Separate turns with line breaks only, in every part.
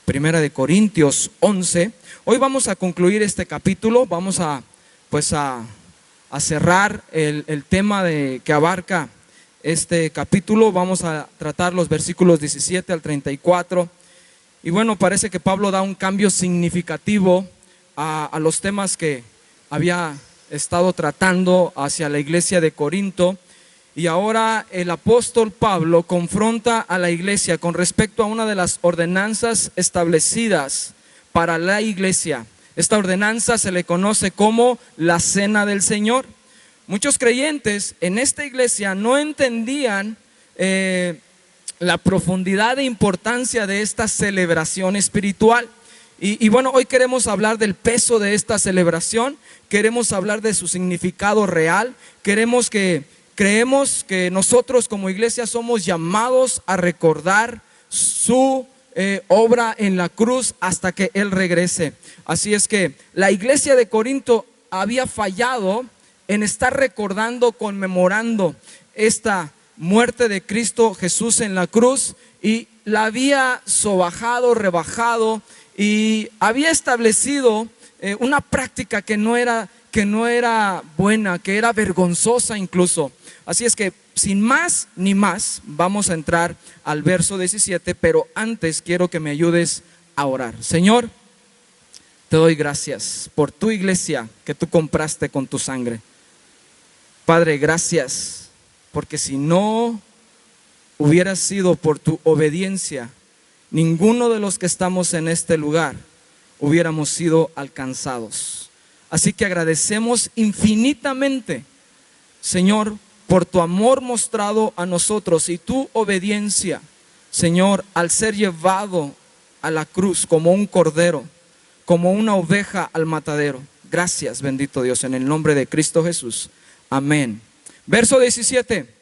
Primera de Corintios 11. Hoy vamos a concluir este capítulo, vamos a cerrar el tema que abarca este capítulo. Vamos a tratar los versículos 17 al 34. Y bueno, parece que Pablo da un cambio significativo a los temas que había estado tratando hacia la iglesia de Corinto. Y ahora el apóstol Pablo confronta a la iglesia con respecto a una de las ordenanzas establecidas para la iglesia. Esta ordenanza se le conoce como la Cena del Señor. Muchos creyentes en esta iglesia no entendían la profundidad e importancia de esta celebración espiritual. Y bueno, hoy queremos hablar del peso de esta celebración, queremos hablar de su significado real, creemos que nosotros como iglesia somos llamados a recordar su obra en la cruz hasta que Él regrese. Así es que la iglesia de Corinto había fallado en estar recordando, conmemorando esta muerte de Cristo Jesús en la cruz, y la había sobajado, rebajado, y había establecido una práctica que no era buena, que era vergonzosa incluso. Así es que sin más ni más vamos a entrar al verso 17, pero antes quiero que me ayudes a orar. Señor, te doy gracias por tu iglesia que tú compraste con tu sangre. Padre, gracias, porque si no hubiera sido por tu obediencia, ninguno de los que estamos en este lugar hubiéramos sido alcanzados. Así que agradecemos infinitamente, Señor, por tu amor mostrado a nosotros y tu obediencia, Señor, al ser llevado a la cruz como un cordero, como una oveja al matadero. Gracias, bendito Dios, en el nombre de Cristo Jesús. Amén. Verso 17,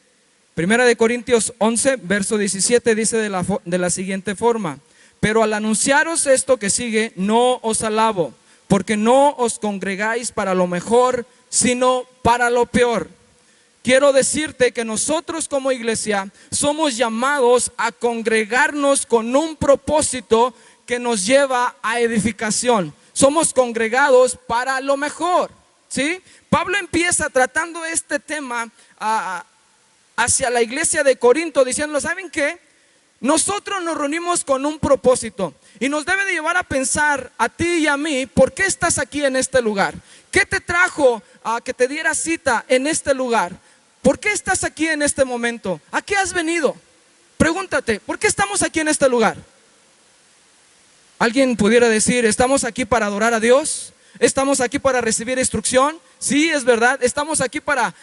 Primera de Corintios 11, verso 17 dice de la siguiente forma: pero al anunciaros esto que sigue, no os alabo, porque no os congregáis para lo mejor, sino para lo peor. Quiero decirte que nosotros como iglesia somos llamados a congregarnos con un propósito que nos lleva a edificación. Somos congregados para lo mejor, ¿sí? Pablo empieza tratando este tema hacia la iglesia de Corinto, diciendo: ¿saben qué? Nosotros nos reunimos con un propósito, y nos debe de llevar a pensar a ti y a mí, ¿por qué estás aquí en este lugar? ¿Qué te trajo a que te diera cita en este lugar? ¿Por qué estás aquí en este momento? ¿A qué has venido? Pregúntate, ¿por qué estamos aquí en este lugar? Alguien pudiera decir: estamos aquí para adorar a Dios, estamos aquí para recibir instrucción. Sí, es verdad, estamos aquí para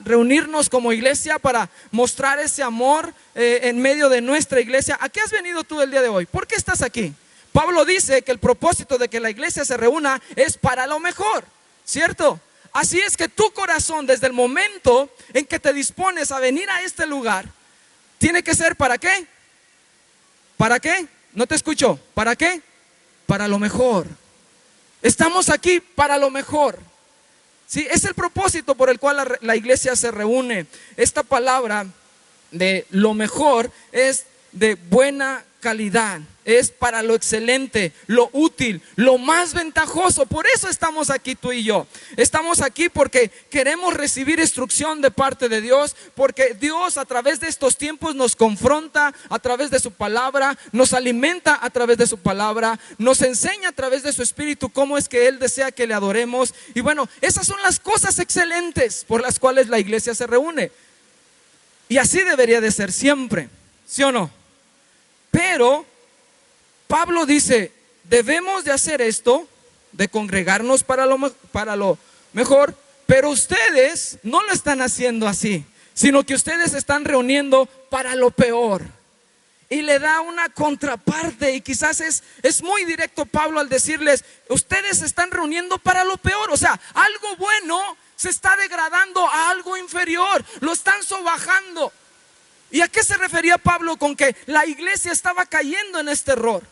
reunirnos como iglesia, para mostrar ese amor en medio de nuestra iglesia. ¿A qué has venido tú el día de hoy? ¿Por qué estás aquí? Pablo dice que el propósito de que la iglesia se reúna es para lo mejor, ¿cierto? Así es que tu corazón, desde el momento en que te dispones a venir a este lugar, tiene que ser ¿para qué? ¿Para qué? No te escucho. ¿Para qué? Para lo mejor. Estamos aquí para lo mejor. Sí, es el propósito por el cual la iglesia se reúne. Esta palabra de lo mejor es de buena calidad, es para lo excelente, lo útil, lo más ventajoso. Por eso estamos aquí tú y yo. Estamos aquí porque queremos recibir instrucción de parte de Dios, porque Dios a través de estos tiempos nos confronta a través de su palabra, nos alimenta a través de su palabra, nos enseña a través de su espíritu cómo es que Él desea que le adoremos. Y bueno, esas son las cosas excelentes por las cuales la iglesia se reúne, y así debería de ser siempre, ¿sí o no? Pero Pablo dice: debemos de hacer esto, de congregarnos para lo mejor, pero ustedes no lo están haciendo así, sino que ustedes se están reuniendo para lo peor. Y le da una contraparte, y quizás es muy directo Pablo al decirles: ustedes se están reuniendo para lo peor. O sea, algo bueno se está degradando a algo inferior, lo están sobajando. ¿Y a qué se refería Pablo con que la iglesia estaba cayendo en este error?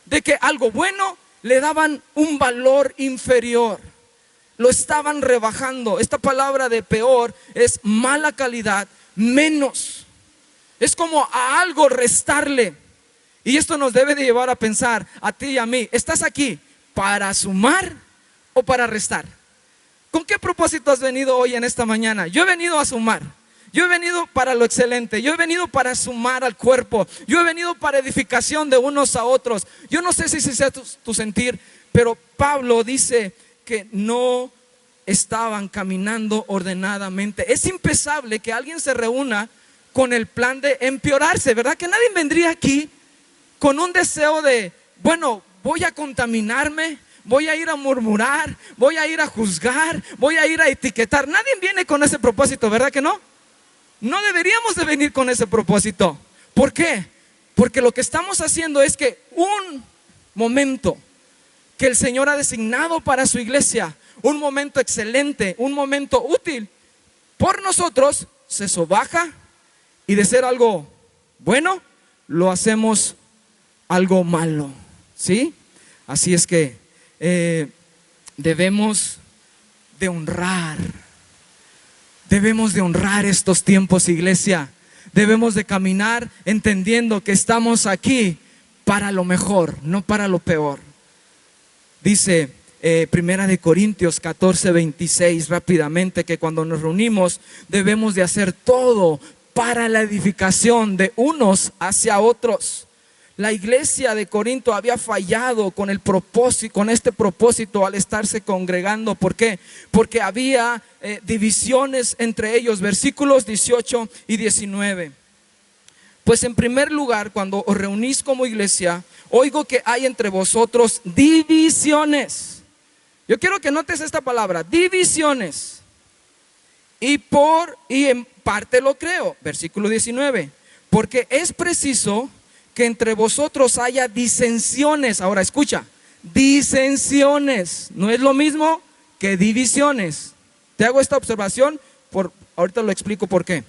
De que algo bueno le daban un valor inferior, lo estaban rebajando. Esta palabra de peor es mala calidad, menos. Es como a algo restarle. Y esto nos debe de llevar a pensar, a ti y a mí, ¿estás aquí para sumar o para restar? ¿Con qué propósito has venido hoy en esta mañana? Yo he venido a sumar. Yo he venido para lo excelente. Yo he venido para sumar al cuerpo. Yo he venido para edificación de unos a otros. Yo no sé si sea tu sentir, pero Pablo dice que no estaban caminando ordenadamente. Es impensable que alguien se reúna con el plan de empeorarse, ¿verdad? Que nadie vendría aquí con un deseo de, bueno, voy a contaminarme, voy a ir a murmurar, voy a ir a juzgar, voy a ir a etiquetar. Nadie viene con ese propósito, ¿verdad que no? No deberíamos de venir con ese propósito. ¿Por qué? Porque lo que estamos haciendo es que un momento que el Señor ha designado para su iglesia, un momento excelente, un momento útil, por nosotros se sobaja, y de ser algo bueno, lo hacemos algo malo, ¿sí? Así es que debemos de honrar estos tiempos, iglesia. Debemos de caminar entendiendo que estamos aquí para lo mejor, no para lo peor. Dice Primera de Corintios 14:26 rápidamente, que cuando nos reunimos debemos de hacer todo para la edificación de unos hacia otros. La iglesia de Corinto había fallado con este propósito al estarse congregando. ¿Por qué? Porque había divisiones entre ellos. Versículos 18 y 19. Pues en primer lugar, cuando os reunís como iglesia, oigo que hay entre vosotros divisiones. Yo quiero que notes esta palabra, divisiones. Y en parte lo creo. Versículo 19. Porque es preciso que entre vosotros haya disensiones. Ahora escucha, disensiones no es lo mismo que divisiones. Te hago esta observación, ahorita lo explico por qué.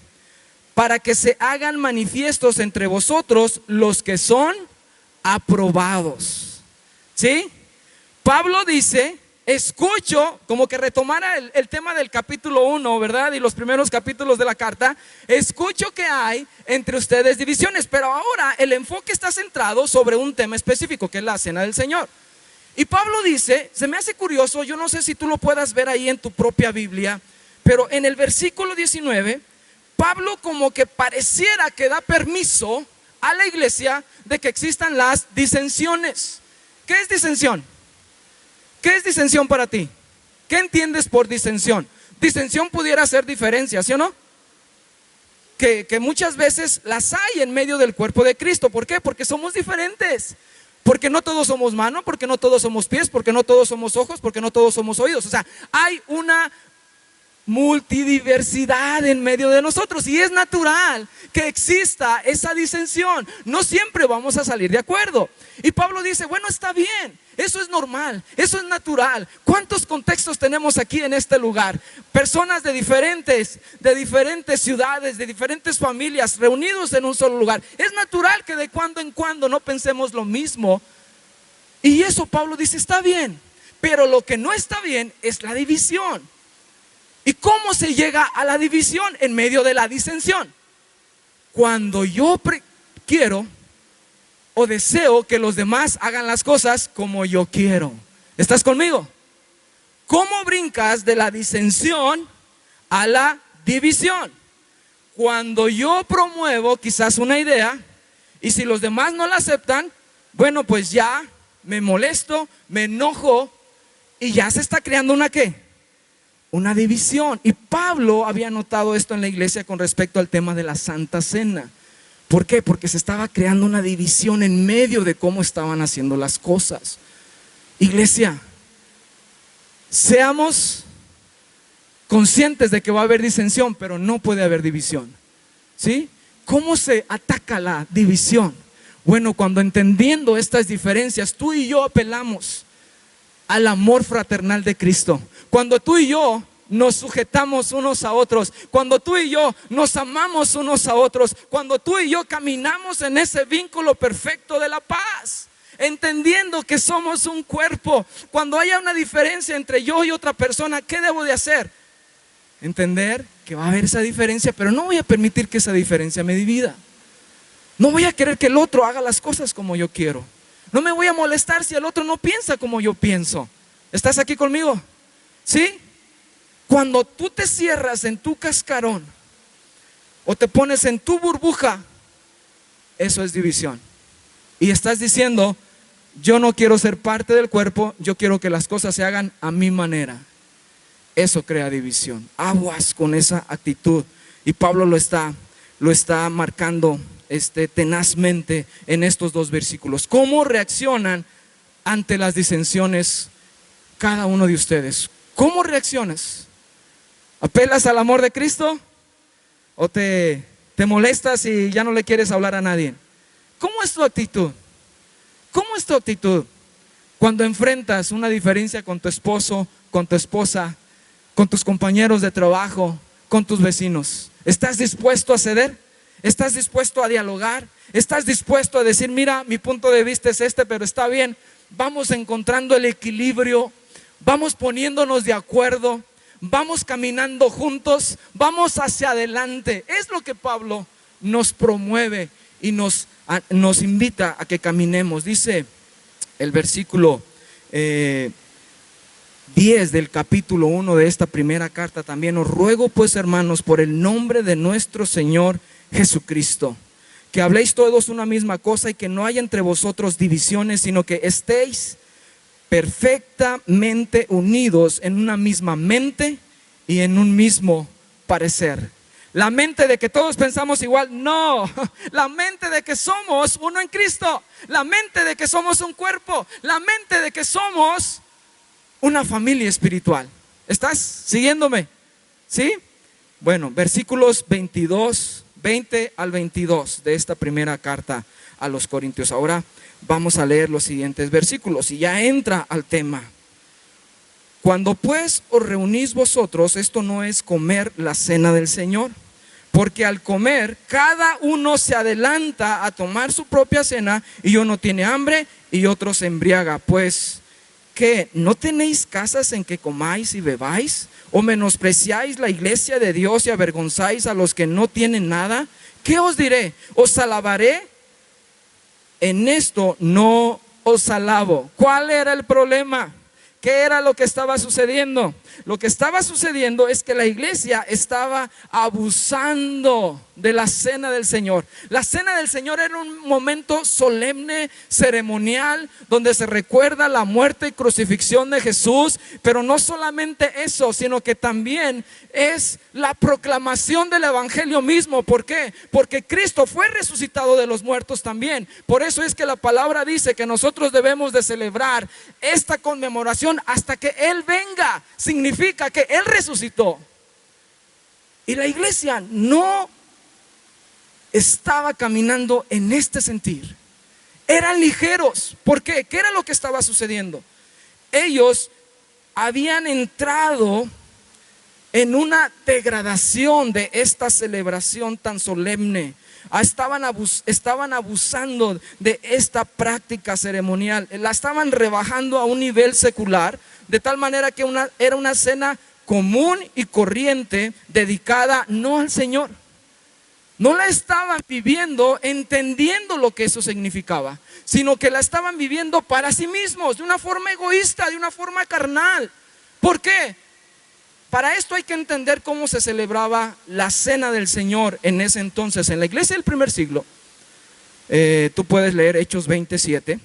Para que se hagan manifiestos entre vosotros los que son aprobados. ¿Sí? Pablo dice, escucho, como que retomara el tema del capítulo 1, ¿verdad? Y los primeros capítulos de la carta. Escucho que hay entre ustedes divisiones, pero ahora el enfoque está centrado sobre un tema específico, que es la cena del Señor. Y Pablo dice, se me hace curioso, yo no sé si tú lo puedas ver ahí en tu propia Biblia, pero en el versículo 19, Pablo como que pareciera que da permiso a la iglesia de que existan las disensiones. ¿Qué es disensión? ¿Qué es disensión para ti? ¿Qué entiendes por disensión? Disensión pudiera ser diferencia, ¿sí o no? Que muchas veces las hay en medio del cuerpo de Cristo. ¿Por qué? Porque somos diferentes. Porque no todos somos manos, porque no todos somos pies, porque no todos somos ojos, porque no todos somos oídos. O sea, hay una multidiversidad en medio de nosotros y es natural que exista esa disensión. No siempre vamos a salir de acuerdo. Y Pablo dice, bueno, está bien, eso es normal, eso es natural. ¿Cuántos contextos tenemos aquí en este lugar? Personas de diferentes ciudades, de diferentes familias, reunidos en un solo lugar. Es natural que de cuando en cuando no pensemos lo mismo. Y eso Pablo dice, está bien, pero lo que no está bien es la división. ¿Y cómo se llega a la división? En medio de la disensión. Cuando yo quiero o deseo que los demás hagan las cosas como yo quiero. ¿Estás conmigo? ¿Cómo brincas de la disensión a la división? Cuando yo promuevo quizás una idea y si los demás no la aceptan, bueno, pues ya me molesto, me enojo y ya se está creando una ¿qué? Una división. Y Pablo había notado esto en la iglesia con respecto al tema de la Santa Cena. ¿Por qué? Porque se estaba creando una división en medio de cómo estaban haciendo las cosas. Iglesia, seamos conscientes de que va a haber disensión, pero no puede haber división. ¿Sí? ¿Cómo se ataca la división? Bueno, cuando entendiendo estas diferencias, tú y yo apelamos al amor fraternal de Cristo. Cuando tú y yo nos sujetamos unos a otros, cuando tú y yo nos amamos unos a otros, cuando tú y yo caminamos en ese vínculo perfecto de la paz, entendiendo que somos un cuerpo. Cuando haya una diferencia entre yo y otra persona, ¿qué debo de hacer? Entender que va a haber esa diferencia, pero no voy a permitir que esa diferencia me divida. No voy a querer que el otro haga las cosas como yo quiero. No me voy a molestar si el otro no piensa como yo pienso. ¿Estás aquí conmigo? ¿Sí? Cuando tú te cierras en tu cascarón o te pones en tu burbuja, eso es división. Y estás diciendo, yo no quiero ser parte del cuerpo, yo quiero que las cosas se hagan a mi manera. Eso crea división. Aguas con esa actitud. Y Pablo lo está marcando tenazmente en estos dos versículos. ¿Cómo reaccionan ante las disensiones cada uno de ustedes? ¿Cómo reaccionas? ¿Apelas al amor de Cristo? ¿O te molestas y ya no le quieres hablar a nadie? ¿Cómo es tu actitud? ¿Cómo es tu actitud cuando enfrentas una diferencia con tu esposo, con tu esposa, con tus compañeros de trabajo, con tus vecinos? ¿Estás dispuesto a ceder? ¿Estás dispuesto a dialogar? ¿Estás dispuesto a decir, mira, mi punto de vista es este, pero está bien? Vamos encontrando el equilibrio, vamos poniéndonos de acuerdo, vamos caminando juntos, vamos hacia adelante. Es lo que Pablo nos promueve y nos invita a que caminemos. Dice el versículo 10 del capítulo 1 de esta primera carta también: os ruego pues, hermanos, por el nombre de nuestro Señor Jesucristo, que habléis todos una misma cosa y que no haya entre vosotros divisiones, sino que estéis perfectamente unidos en una misma mente y en un mismo parecer. La mente de que todos pensamos igual, no. La mente de que somos uno en Cristo. La mente de que somos un cuerpo. La mente de que somos una familia espiritual. ¿Estás siguiéndome? ¿Sí? Bueno, versículos 20 al 22 de esta primera carta a los Corintios. Ahora vamos a leer los siguientes versículos y ya entra al tema. Cuando pues os reunís vosotros, esto no es comer la cena del Señor, porque al comer cada uno se adelanta a tomar su propia cena, y uno tiene hambre y otro se embriaga. Pues, ¿qué? ¿No tenéis casas en que comáis y bebáis? ¿O menospreciáis la iglesia de Dios y avergonzáis a los que no tienen nada? ¿Qué os diré? ¿Os alabaré? En esto no os alabo. ¿Cuál era el problema? ¿Qué era lo que estaba sucediendo? Lo que estaba sucediendo es que la iglesia estaba abusando de la cena del Señor. La cena del Señor era un momento solemne, ceremonial, donde se recuerda la muerte y crucifixión de Jesús. Pero no solamente eso, sino que también es la proclamación del evangelio mismo. ¿Por qué? Porque Cristo fue resucitado de los muertos también. Por eso es que la palabra dice que nosotros debemos de celebrar esta conmemoración hasta que Él venga. Significa que Él resucitó. Y la iglesia no estaba caminando en este sentir. Eran ligeros. ¿Por qué? ¿Qué era lo que estaba sucediendo? Ellos habían entrado en una degradación de esta celebración tan solemne. Estaban abusando de esta práctica ceremonial. La estaban rebajando a un nivel secular, de tal manera que era una cena común y corriente, dedicada no al Señor. No la estaban viviendo entendiendo lo que eso significaba, sino que la estaban viviendo para sí mismos, de una forma egoísta, de una forma carnal. ¿Por qué? Para esto hay que entender cómo se celebraba la cena del Señor en ese entonces. En la iglesia del primer siglo, tú puedes leer Hechos 27,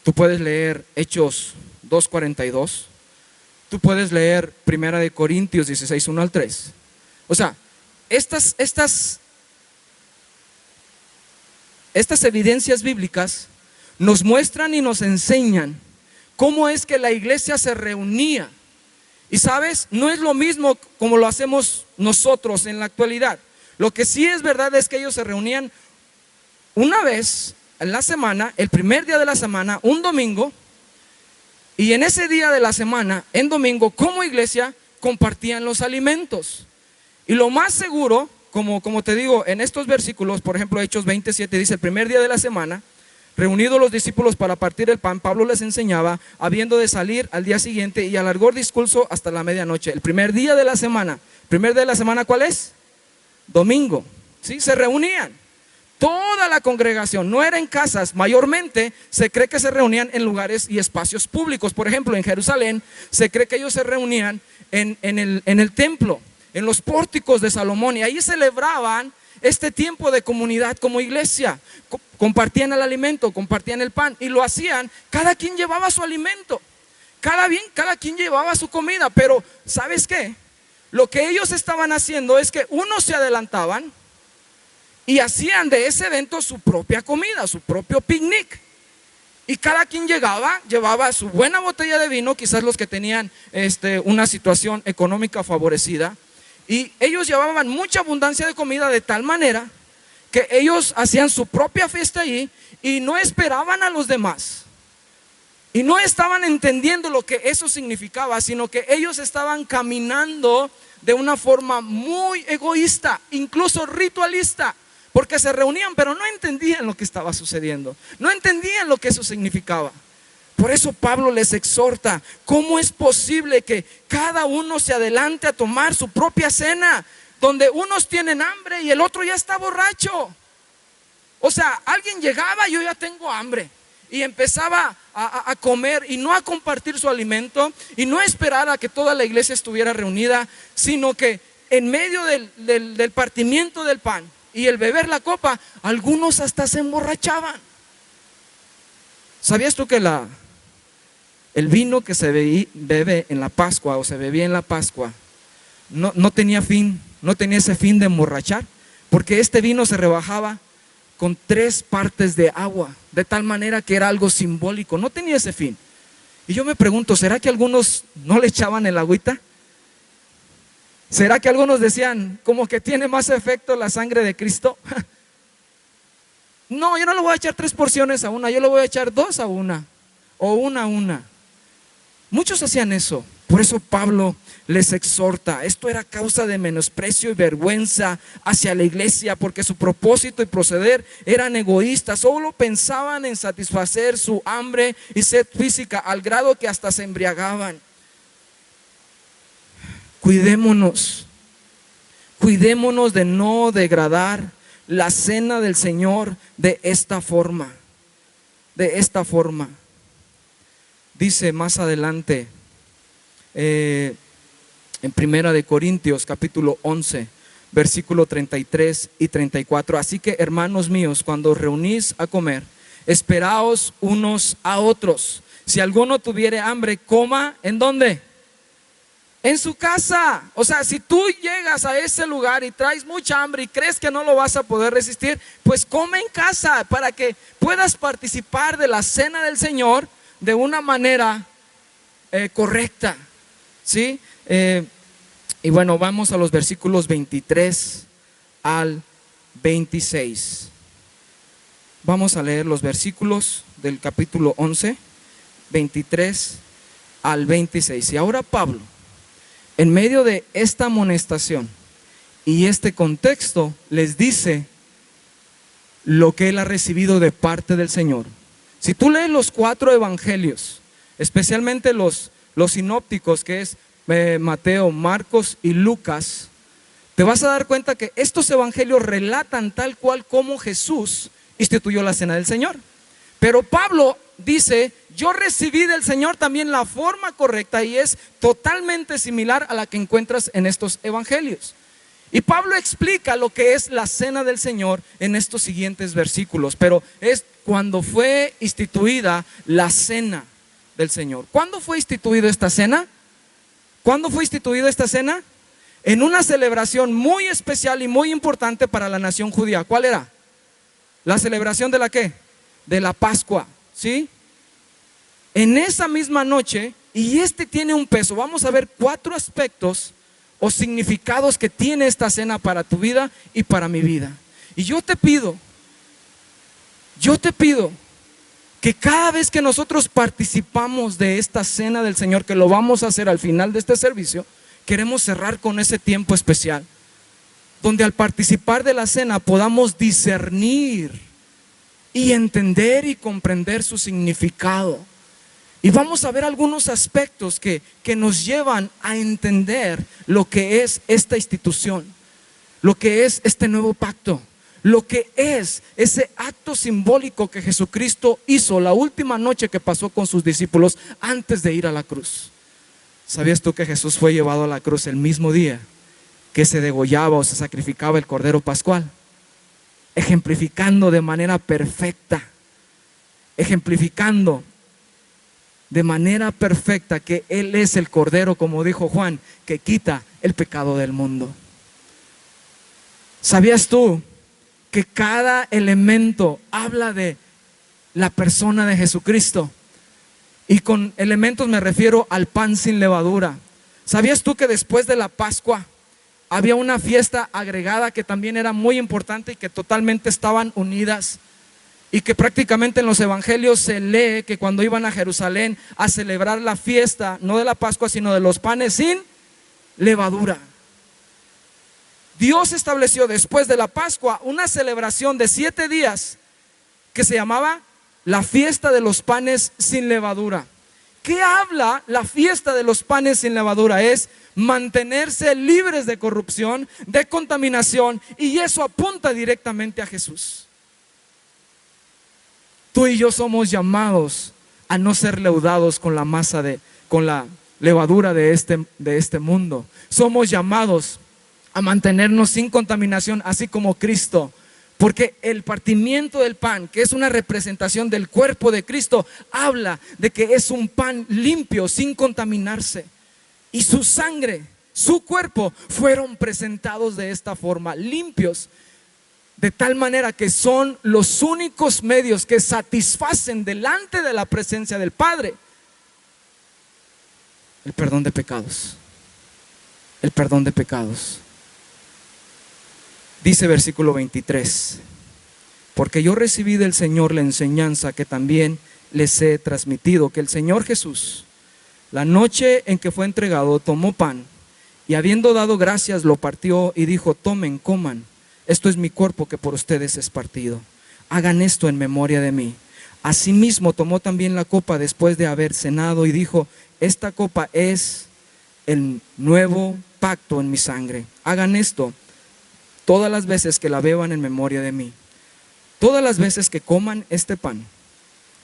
tú puedes leer Hechos 2:42, tú puedes leer Primera de Corintios 16, 1 al 3. O sea, estas evidencias bíblicas nos muestran y nos enseñan cómo es que la iglesia se reunía. Y sabes, no es lo mismo como lo hacemos nosotros en la actualidad. Lo que sí es verdad es que ellos se reunían una vez en la semana, el primer día de la semana, un domingo. Y en ese día de la semana, en domingo, como iglesia, compartían los alimentos. Y lo más seguro, como te digo, en estos versículos, por ejemplo, Hechos 27 dice: el primer día de la semana, reunidos los discípulos para partir el pan, Pablo les enseñaba, habiendo de salir al día siguiente, y alargó el discurso hasta la medianoche. El primer día de la semana. ¿Primer día de la semana cuál es? Domingo. ¿Sí? Se reunían. Toda la congregación, no era en casas, mayormente se cree que se reunían en lugares y espacios públicos. Por ejemplo, en Jerusalén se cree que ellos se reunían en el templo, en los pórticos de Salomón, y ahí celebraban este tiempo de comunidad como iglesia. Compartían el alimento, compartían el pan, y lo hacían, cada quien llevaba su alimento, cada quien llevaba su comida. Pero ¿sabes qué? Lo que ellos estaban haciendo es que unos se adelantaban y hacían de ese evento su propia comida, su propio picnic. Y cada quien llevaba su buena botella de vino, quizás los que tenían una situación económica favorecida. Y ellos llevaban mucha abundancia de comida, de tal manera que ellos hacían su propia fiesta allí y no esperaban a los demás. Y no estaban entendiendo lo que eso significaba, sino que ellos estaban caminando de una forma muy egoísta, incluso ritualista. Porque se reunían, pero no entendían lo que estaba sucediendo, no entendían lo que eso significaba. Por eso Pablo les exhorta: ¿cómo es posible que cada uno se adelante a tomar su propia cena, donde unos tienen hambre y el otro ya está borracho? O sea, alguien llegaba: yo ya tengo hambre, y empezaba a comer y no a compartir su alimento y no a esperar a que toda la iglesia estuviera reunida, sino que en medio del partimiento del pan y el beber la copa, algunos hasta se emborrachaban. ¿Sabías tú que el vino que se bebe en la Pascua, o se bebía en la Pascua, no tenía fin, no tenía ese fin de emborrachar? Porque este vino se rebajaba con 3 partes de agua, de tal manera que era algo simbólico, no tenía ese fin. Y yo me pregunto, ¿será que algunos no le echaban el agüita? ¿Será que algunos decían como que tiene más efecto la sangre de Cristo? No, yo no le voy a echar 3 porciones a una, yo le voy a echar 2 a una, o una a una. Muchos hacían eso. Por eso Pablo les exhorta. Esto era causa de menosprecio y vergüenza hacia la iglesia, porque su propósito y proceder eran egoístas. Solo pensaban en satisfacer su hambre y sed física, al grado que hasta se embriagaban. Cuidémonos de no degradar la cena del Señor de esta forma. Dice más adelante en Primera de Corintios capítulo 11 versículo 33 y 34: así que, hermanos míos, cuando os reunís a comer, esperaos unos a otros. Si alguno tuviere hambre, coma, ¿en dónde? En su casa. O sea, si tú llegas a ese lugar y traes mucha hambre y crees que no lo vas a poder resistir, pues come en casa, para que puedas participar de la cena del Señor de una manera correcta, ¿sí? Y bueno, vamos a los versículos 23 al 26. Vamos a leer los versículos del capítulo 11, 23 al 26. Y ahora Pablo, en medio de esta amonestación y este contexto, les dice lo que él ha recibido de parte del Señor. Si tú lees los 4 evangelios, especialmente los sinópticos, que es Mateo, Marcos y Lucas, te vas a dar cuenta que estos evangelios relatan tal cual como Jesús instituyó la cena del Señor. Pero Pablo dice: yo recibí del Señor también la forma correcta, y es totalmente similar a la que encuentras en estos evangelios. Y Pablo explica lo que es la cena del Señor en estos siguientes versículos. Pero es cuando fue instituida la cena del Señor. ¿Cuándo fue instituida esta cena? ¿Cuándo fue instituida esta cena? En una celebración muy especial y muy importante para la nación judía. ¿Cuál era? La celebración de la ¿qué? De la Pascua, ¿sí? En esa misma noche, y tiene un peso. Vamos a ver 4 aspectos o significados que tiene esta cena para tu vida y para mi vida. Y yo te pido que cada vez que nosotros participamos de esta cena del Señor, que lo vamos a hacer al final de este servicio, queremos cerrar con ese tiempo especial, donde al participar de la cena podamos discernir y entender y comprender su significado. Y vamos a ver algunos aspectos que nos llevan a entender lo que es esta institución, lo que es este nuevo pacto, lo que es ese acto simbólico que Jesucristo hizo la última noche que pasó con sus discípulos antes de ir a la cruz. ¿Sabías tú que Jesús fue llevado a la cruz el mismo día que se degollaba o se sacrificaba el Cordero Pascual? Ejemplificando de manera perfecta, ejemplificando de manera perfecta que Él es el Cordero, como dijo Juan, que quita el pecado del mundo. ¿Sabías tú que cada elemento habla de la persona de Jesucristo? Y con elementos me refiero al pan sin levadura. ¿Sabías tú que después de la Pascua había una fiesta agregada que también era muy importante y que totalmente estaban unidas? Y que prácticamente en los evangelios se lee que cuando iban a Jerusalén a celebrar la fiesta, no de la Pascua, sino de los panes sin levadura. Dios estableció después de la Pascua una celebración de 7 días que se llamaba la fiesta de los panes sin levadura. ¿Qué habla la fiesta de los panes sin levadura? Es mantenerse libres de corrupción, de contaminación, y eso apunta directamente a Jesús. Tú y yo somos llamados a no ser leudados con la masa con la levadura de este mundo. Somos llamados a mantenernos sin contaminación, así como Cristo. Porque el partimiento del pan, que es una representación del cuerpo de Cristo, habla de que es un pan limpio, sin contaminarse. Y su sangre, su cuerpo, fueron presentados de esta forma, limpios. De tal manera que son los únicos medios que satisfacen delante de la presencia del Padre el perdón de pecados. El perdón de pecados. Dice versículo 23: porque yo recibí del Señor la enseñanza que también les he transmitido, que el Señor Jesús, la noche en que fue entregado, tomó pan y habiendo dado gracias lo partió y dijo: tomen, coman, esto es mi cuerpo que por ustedes es partido, hagan esto en memoria de mí. Asimismo tomó también la copa después de haber cenado y dijo: esta copa es el nuevo pacto en mi sangre, hagan esto todas las veces que la beban en memoria de mí. Todas las veces que coman este pan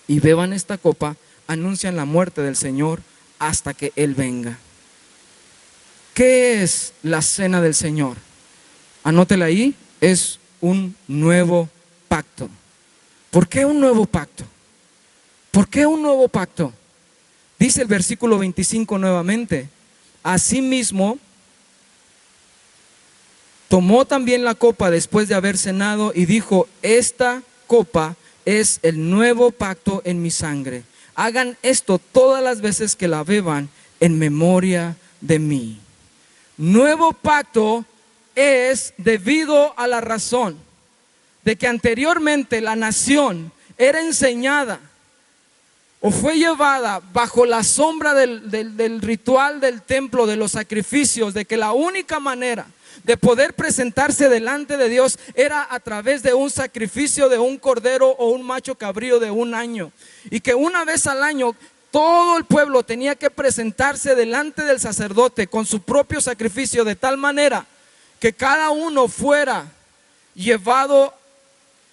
y beban esta copa, anuncian la muerte del Señor hasta que Él venga. ¿Qué es la cena del Señor? Anótela ahí, es un nuevo pacto. ¿Por qué un nuevo pacto? ¿Por qué un nuevo pacto? Dice el versículo 25 nuevamente: asimismo tomó también la copa después de haber cenado y dijo: esta copa es el nuevo pacto en mi sangre, hagan esto todas las veces que la beban en memoria de mí. Nuevo pacto es debido a la razón de que anteriormente la nación era enseñada o fue llevada bajo la sombra del ritual del templo, de los sacrificios, de que la única manera de poder presentarse delante de Dios era a través de un sacrificio de un cordero o un macho cabrío de 1 año, y que una vez al año todo el pueblo tenía que presentarse delante del sacerdote con su propio sacrificio, de tal manera que cada uno fuera llevado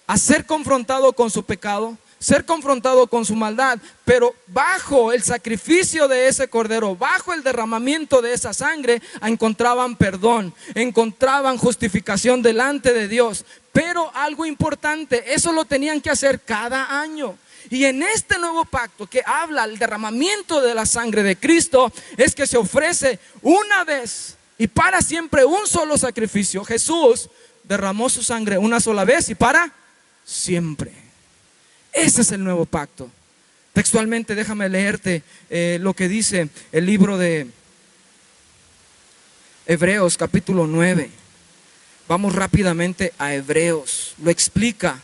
a ser confrontado con su pecado, ser confrontado con su maldad, pero bajo el sacrificio de ese cordero, bajo el derramamiento de esa sangre, encontraban perdón, encontraban justificación delante de Dios. Pero algo importante, eso lo tenían que hacer cada año. Y en este nuevo pacto que habla del derramamiento de la sangre de Cristo, es que se ofrece una vez y para siempre un solo sacrificio. Jesús derramó su sangre una sola vez y para siempre. Ese es el nuevo pacto. Textualmente, déjame leerte lo que dice el libro de Hebreos capítulo 9. Vamos rápidamente a Hebreos. Lo explica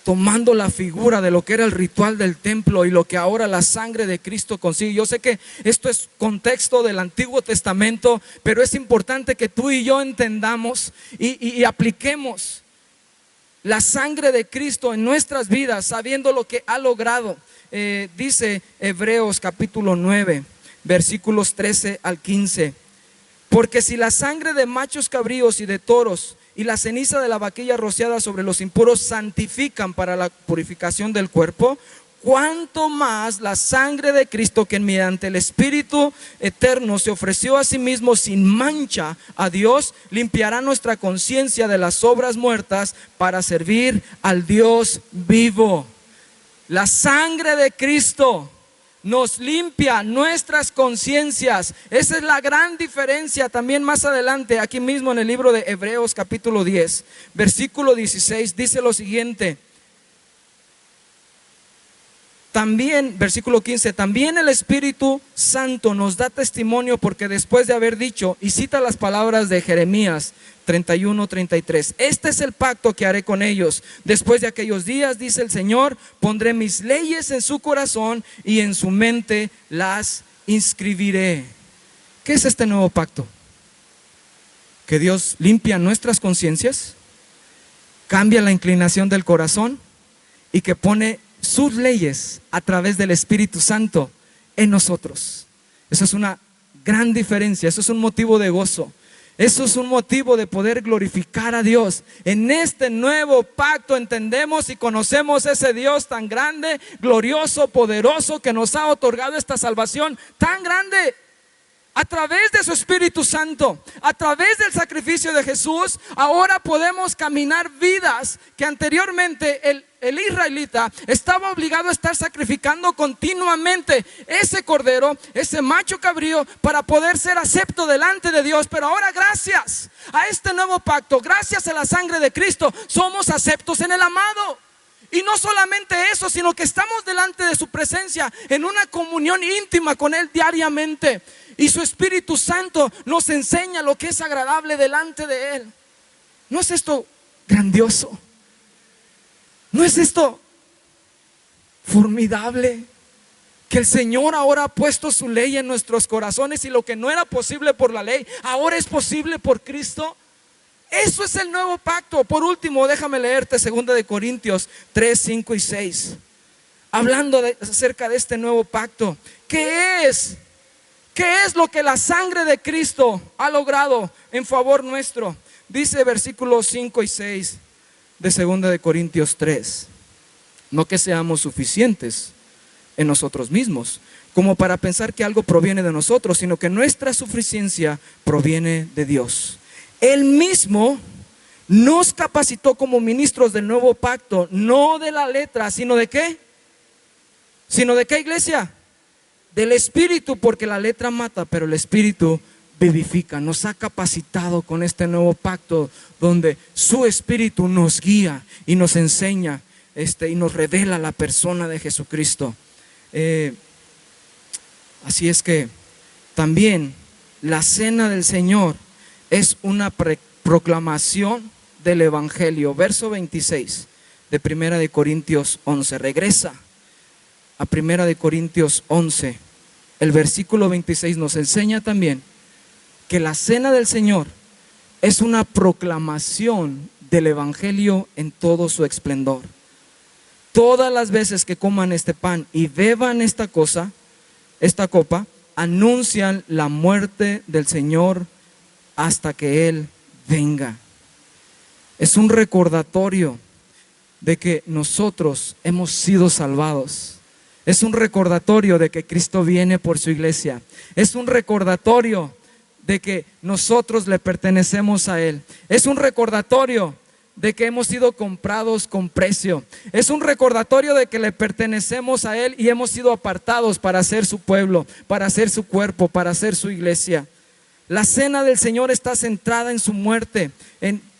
tomando la figura de lo que era el ritual del templo y lo que ahora la sangre de Cristo consigue. Yo sé que esto es contexto del Antiguo Testamento, pero es importante que tú y yo entendamos y apliquemos la sangre de Cristo en nuestras vidas, sabiendo lo que ha logrado. Dice Hebreos capítulo 9, versículos 13 al 15: porque si la sangre de machos cabríos y de toros y la ceniza de la vaquilla rociada sobre los impuros santifican para la purificación del cuerpo, cuánto más la sangre de Cristo, que mediante el Espíritu eterno se ofreció a sí mismo sin mancha a Dios, limpiará nuestra conciencia de las obras muertas para servir al Dios vivo. La sangre de Cristo nos limpia nuestras conciencias. Esa es la gran diferencia. También más adelante, aquí mismo en el libro de Hebreos capítulo 10, versículo 16, dice lo siguiente. También, versículo 15, también el Espíritu Santo nos da testimonio, porque después de haber dicho, y cita las palabras de Jeremías 31:33, este es el pacto que haré con ellos después de aquellos días, dice el Señor, pondré mis leyes en su corazón y en su mente las inscribiré. ¿Qué es este nuevo pacto? Que Dios limpia nuestras conciencias, cambia la inclinación del corazón y que pone sus leyes a través del Espíritu Santo en nosotros. Eso es una gran diferencia, eso es un motivo de gozo. Eso es un motivo de poder glorificar a Dios. En este nuevo pacto entendemos y conocemos ese Dios tan grande, glorioso, poderoso, que nos ha otorgado esta salvación tan grande. A través de su Espíritu Santo, a través del sacrificio de Jesús, ahora podemos caminar vidas que anteriormente el israelita estaba obligado a estar sacrificando continuamente ese cordero, ese macho cabrío, para poder ser acepto delante de Dios. Pero ahora, gracias a este nuevo pacto, gracias a la sangre de Cristo, somos aceptos en el amado. Y no solamente eso, sino que estamos delante de su presencia en una comunión íntima con Él diariamente. Y su Espíritu Santo nos enseña lo que es agradable delante de Él. ¿No es esto grandioso? ¿No es esto formidable? Que el Señor ahora ha puesto su ley en nuestros corazones, y lo que no era posible por la ley, ahora es posible por Cristo. Eso es el nuevo pacto. Por último, déjame leerte 2 de Corintios 3, 5 y 6. Hablando acerca de este nuevo pacto. ¿Qué es lo que la sangre de Cristo ha logrado en favor nuestro? Dice versículos 5 y 6 de 2 de Corintios 3. No que seamos suficientes en nosotros mismos, como para pensar que algo proviene de nosotros, sino que nuestra suficiencia proviene de Dios. Él mismo nos capacitó como ministros del nuevo pacto, no de la letra, sino de ¿qué? ¿Sino de qué, iglesia? Del Espíritu, porque la letra mata, pero el Espíritu vivifica. Nos ha capacitado con este nuevo pacto, donde su Espíritu nos guía y nos enseña y nos revela la persona de Jesucristo. Así es que también la cena del Señor es una proclamación del Evangelio. Verso 26 de 1 de Corintios 11. Regresa a 1 de Corintios 11. El versículo 26 nos enseña también que la cena del Señor es una proclamación del Evangelio en todo su esplendor. Todas las veces que coman este pan y beban esta copa, anuncian la muerte del Señor hasta que Él venga. Es un recordatorio de que nosotros hemos sido salvados. Es un recordatorio de que Cristo viene por su iglesia. Es un recordatorio de que nosotros le pertenecemos a Él. Es un recordatorio de que hemos sido comprados con precio. Es un recordatorio de que le pertenecemos a Él y hemos sido apartados para ser su pueblo, para ser su cuerpo, para ser su iglesia. La cena del Señor está centrada en su muerte,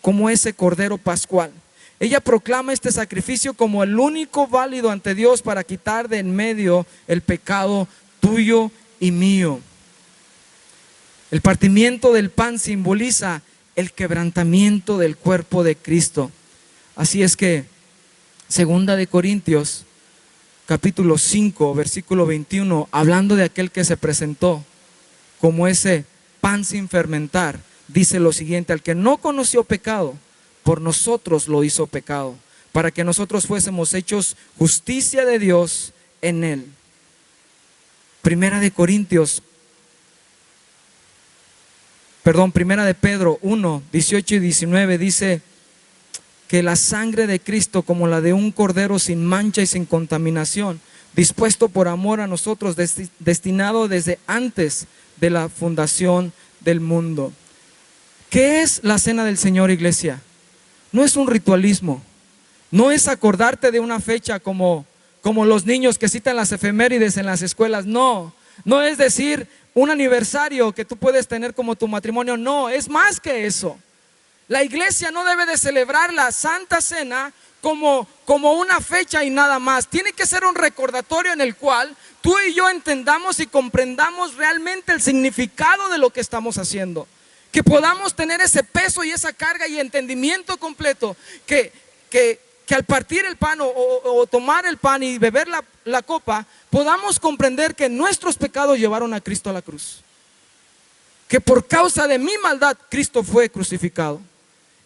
como ese cordero pascual. Ella proclama este sacrificio como el único válido ante Dios para quitar de en medio el pecado tuyo y mío. El partimiento del pan simboliza el quebrantamiento del cuerpo de Cristo. Así es que 2 de Corintios capítulo 5 versículo 21, hablando de aquel que se presentó como ese pan sin fermentar, dice lo siguiente: al que no conoció pecado, por nosotros lo hizo pecado, para que nosotros fuésemos hechos justicia de Dios en él. 1 de Corintios Primera de Pedro 1, 18 y 19 dice que la sangre de Cristo, como la de un cordero sin mancha y sin contaminación, dispuesto por amor a nosotros, destinado desde antes de la fundación del mundo. ¿Qué es la cena del Señor, iglesia? No es un ritualismo, no es acordarte de una fecha como los niños que citan las efemérides en las escuelas. No es decir un aniversario que tú puedes tener como tu matrimonio. No, es más que eso. La iglesia no debe de celebrar la Santa Cena como una fecha y nada más. Tiene que ser un recordatorio en el cual tú y yo entendamos y comprendamos realmente el significado de lo que estamos haciendo. Que podamos tener ese peso y esa carga y entendimiento completo, que al partir el pan o tomar el pan y beber la copa, podamos comprender que nuestros pecados llevaron a Cristo a la cruz. Que por causa de mi maldad Cristo fue crucificado.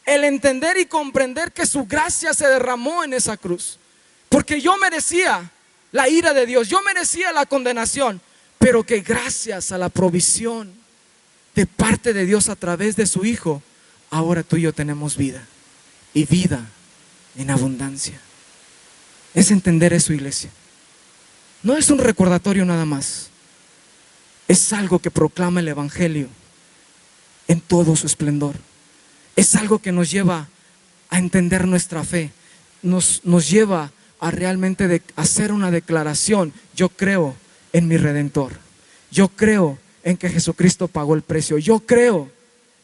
El entender y comprender que su gracia se derramó en esa cruz. Porque yo merecía la ira de Dios, yo merecía la condenación, pero que gracias a la provisión de parte de Dios a través de su Hijo, ahora tú y yo tenemos vida, y vida en abundancia. Es entender eso, iglesia. No es un recordatorio nada más, es algo que proclama el Evangelio en todo su esplendor. Es algo que nos lleva a entender nuestra fe, nos lleva a realmente hacer una declaración. Yo creo en mi Redentor, yo creo en que Jesucristo pagó el precio, yo creo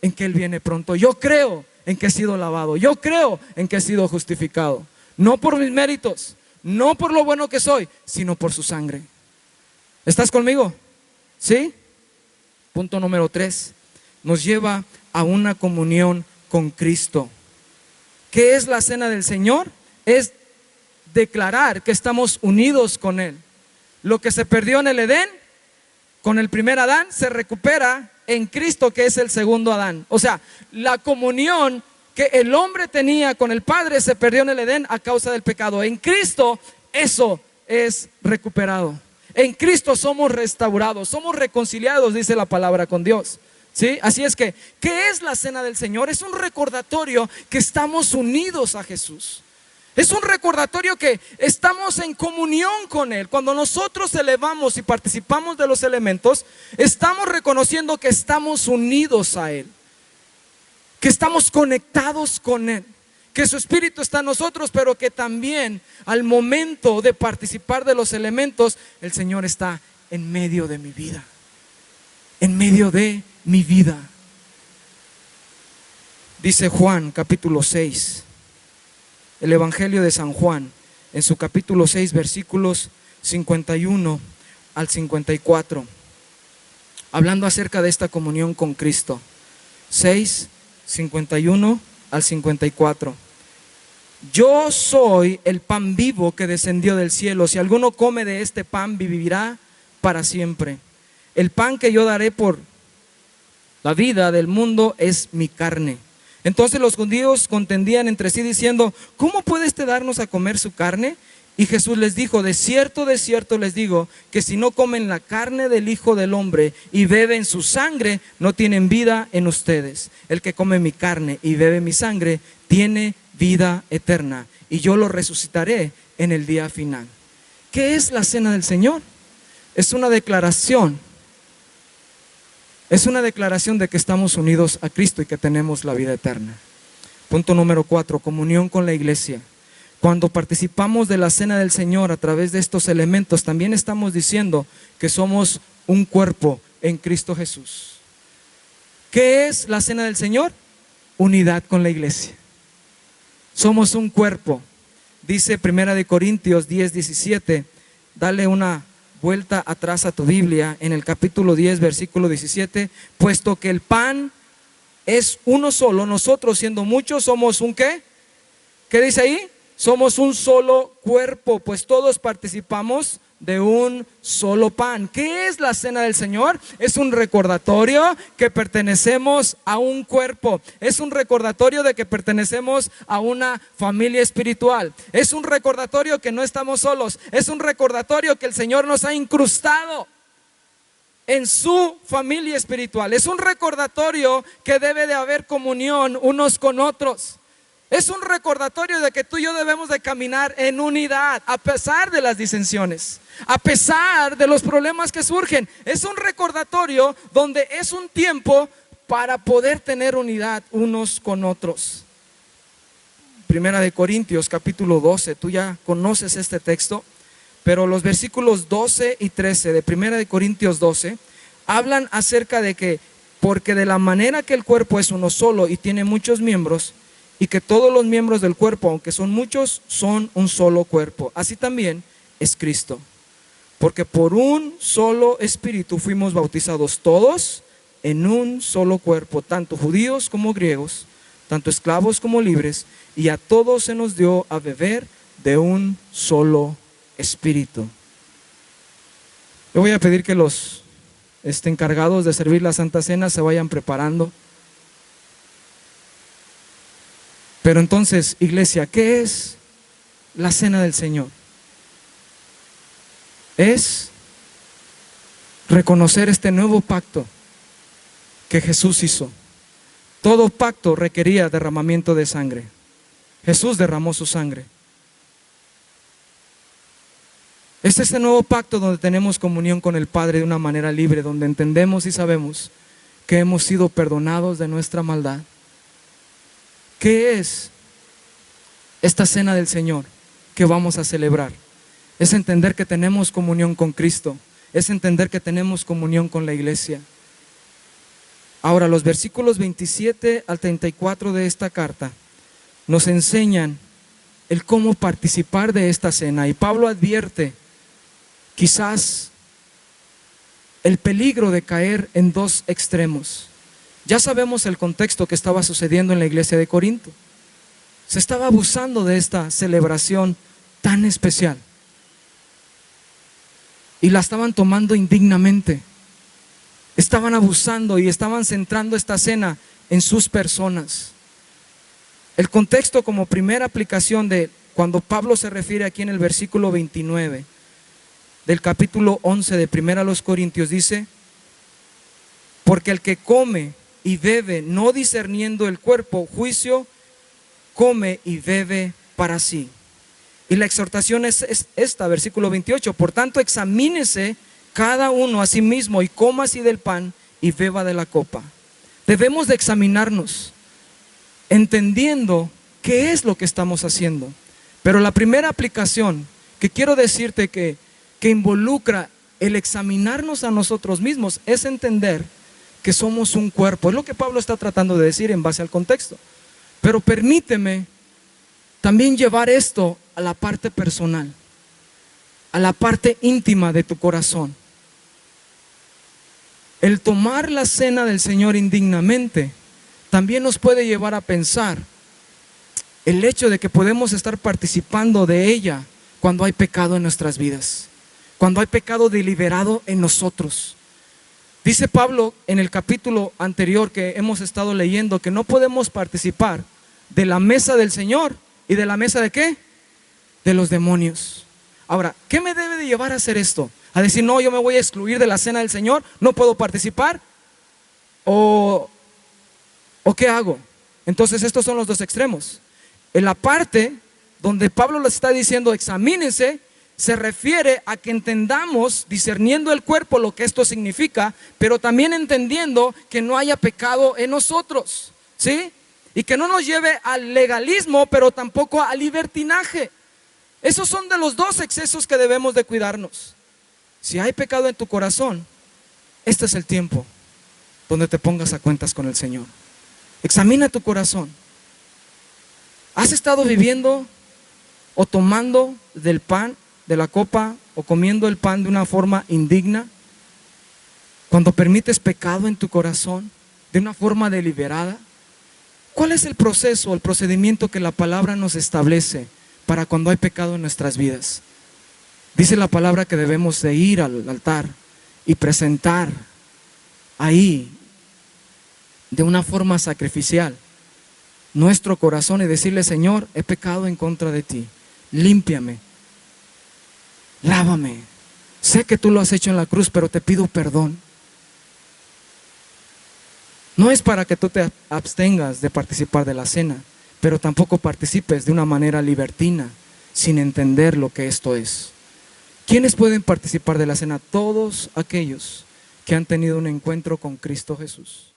en que Él viene pronto, yo creo en que he sido lavado, yo creo en que he sido justificado, no por mis méritos, no por lo bueno que soy, sino por su sangre. ¿Estás conmigo? ¿Sí? Punto número 3, nos lleva a una comunión con Cristo. ¿Qué es la cena del Señor? Es declarar que estamos unidos con Él. Lo que se perdió en el Edén con el primer Adán se recupera en Cristo, que es el segundo Adán. O sea, la comunión que el hombre tenía con el Padre se perdió en el Edén a causa del pecado. En Cristo eso es recuperado. En Cristo somos restaurados, somos reconciliados, dice la palabra, con Dios. ¿Sí? Así es que, ¿qué es la cena del Señor? Es un recordatorio que estamos unidos a Jesús. Es un recordatorio que estamos en comunión con Él. Cuando nosotros elevamos y participamos de los elementos, estamos reconociendo que estamos unidos a Él, que estamos conectados con Él, que su Espíritu está en nosotros, pero que también al momento de participar de los elementos, el Señor está en medio de mi vida, en medio de mi vida. Dice Juan capítulo 6, el Evangelio de San Juan, en su capítulo 6, versículos 51 al 54, hablando acerca de esta comunión con Cristo. 6, 51 al 54. Yo soy el pan vivo que descendió del cielo. Si alguno come de este pan, vivirá para siempre. El pan que yo daré por la vida del mundo es mi carne. Entonces los judíos contendían entre sí diciendo: ¿cómo puede este darnos a comer su carne? Y Jesús les dijo: de cierto les digo, que si no comen la carne del Hijo del Hombre y beben su sangre, no tienen vida en ustedes. El que come mi carne y bebe mi sangre, tiene vida eterna, y yo lo resucitaré en el día final. ¿Qué es la cena del Señor? Es una declaración. Es una declaración de que estamos unidos a Cristo y que tenemos la vida eterna. Punto número 4, comunión con la iglesia. Cuando participamos de la cena del Señor a través de estos elementos, también estamos diciendo que somos un cuerpo en Cristo Jesús. ¿Qué es la cena del Señor? Unidad con la iglesia. Somos un cuerpo. Dice 1 Corintios 10, 17, dale una vuelta atrás a tu Biblia, en el capítulo 10, versículo 17, puesto que el pan es uno solo, nosotros siendo muchos somos un ¿qué? ¿Qué dice ahí? Somos un solo cuerpo, pues todos participamos de un solo pan. ¿Qué es la cena del Señor? Es un recordatorio que pertenecemos a un cuerpo. Es un recordatorio de que pertenecemos a una familia espiritual. Es un recordatorio que no estamos solos. Es un recordatorio que el Señor nos ha incrustado en su familia espiritual. Es un recordatorio que debe de haber comunión unos con otros. Es un recordatorio de que tú y yo debemos de caminar en unidad a pesar de las disensiones, a pesar de los problemas que surgen. Es un recordatorio donde es un tiempo para poder tener unidad unos con otros. Primera de Corintios capítulo 12, tú ya conoces este texto, pero los versículos 12 y 13 de Primera de Corintios 12 hablan acerca de que porque de la manera que el cuerpo es uno solo y tiene muchos miembros, y que todos los miembros del cuerpo, aunque son muchos, son un solo cuerpo, así también es Cristo. Porque por un solo espíritu fuimos bautizados todos en un solo cuerpo, tanto judíos como griegos, tanto esclavos como libres, y a todos se nos dio a beber de un solo espíritu. Yo voy a pedir que los encargados de servir la Santa Cena se vayan preparando. Pero entonces, iglesia, ¿qué es la cena del Señor? Es reconocer este nuevo pacto que Jesús hizo. Todo pacto requería derramamiento de sangre. Jesús derramó su sangre. Es este nuevo pacto donde tenemos comunión con el Padre de una manera libre, donde entendemos y sabemos que hemos sido perdonados de nuestra maldad. ¿Qué es esta cena del Señor que vamos a celebrar? Es entender que tenemos comunión con Cristo, es entender que tenemos comunión con la iglesia. Ahora, los versículos 27 al 34 de esta carta nos enseñan el cómo participar de esta cena. Y Pablo advierte quizás el peligro de caer en dos extremos. Ya sabemos el contexto que estaba sucediendo en la iglesia de Corinto. Se estaba abusando de esta celebración tan especial. Y la estaban tomando indignamente. Estaban abusando y estaban centrando esta cena en sus personas. El contexto, como primera aplicación de cuando Pablo se refiere aquí en el versículo 29 del capítulo 11 de Primera a los Corintios, dice: porque el que come y bebe no discerniendo el cuerpo, juicio come y bebe para sí. Y la exhortación es esta, versículo 28: por tanto examínese cada uno a sí mismo y coma así del pan y beba de la copa. Debemos de examinarnos entendiendo qué es lo que estamos haciendo. Pero la primera aplicación que quiero decirte que involucra el examinarnos a nosotros mismos es entender que somos un cuerpo. Es lo que Pablo está tratando de decir en base al contexto. Pero permíteme también llevar esto a la parte personal, a la parte íntima de tu corazón. El tomar la cena del Señor indignamente también nos puede llevar a pensar el hecho de que podemos estar participando de ella cuando hay pecado en nuestras vidas, cuando hay pecado deliberado en nosotros. Dice Pablo en el capítulo anterior que hemos estado leyendo que no podemos participar de la mesa del Señor. ¿Y de la mesa de qué? De los demonios. Ahora, ¿qué me debe de llevar a hacer esto? A decir, no, yo me voy a excluir de la cena del Señor, no puedo participar. ¿O qué hago? Entonces estos son los dos extremos. En la parte donde Pablo les está diciendo examínense, se refiere a que entendamos, discerniendo el cuerpo, lo que esto significa, pero también entendiendo que no haya pecado en nosotros, ¿sí? Y que no nos lleve al legalismo, pero tampoco al libertinaje. Esos son de los dos excesos que debemos de cuidarnos. Si hay pecado en tu corazón, este es el tiempo donde te pongas a cuentas con el Señor. Examina tu corazón. ¿Has estado viviendo o tomando del pan, de la copa, o comiendo el pan de una forma indigna? Cuando permites pecado en tu corazón de una forma deliberada. ¿Cuál es el proceso, el procedimiento que la palabra nos establece para cuando hay pecado en nuestras vidas? Dice la palabra que debemos de ir al altar y presentar ahí de una forma sacrificial nuestro corazón y decirle: Señor, he pecado en contra de ti, límpiame, lávame, sé que tú lo has hecho en la cruz, pero te pido perdón. No es para que tú te abstengas de participar de la cena, pero tampoco participes de una manera libertina, sin entender lo que esto es. ¿Quiénes pueden participar de la cena? Todos aquellos que han tenido un encuentro con Cristo Jesús.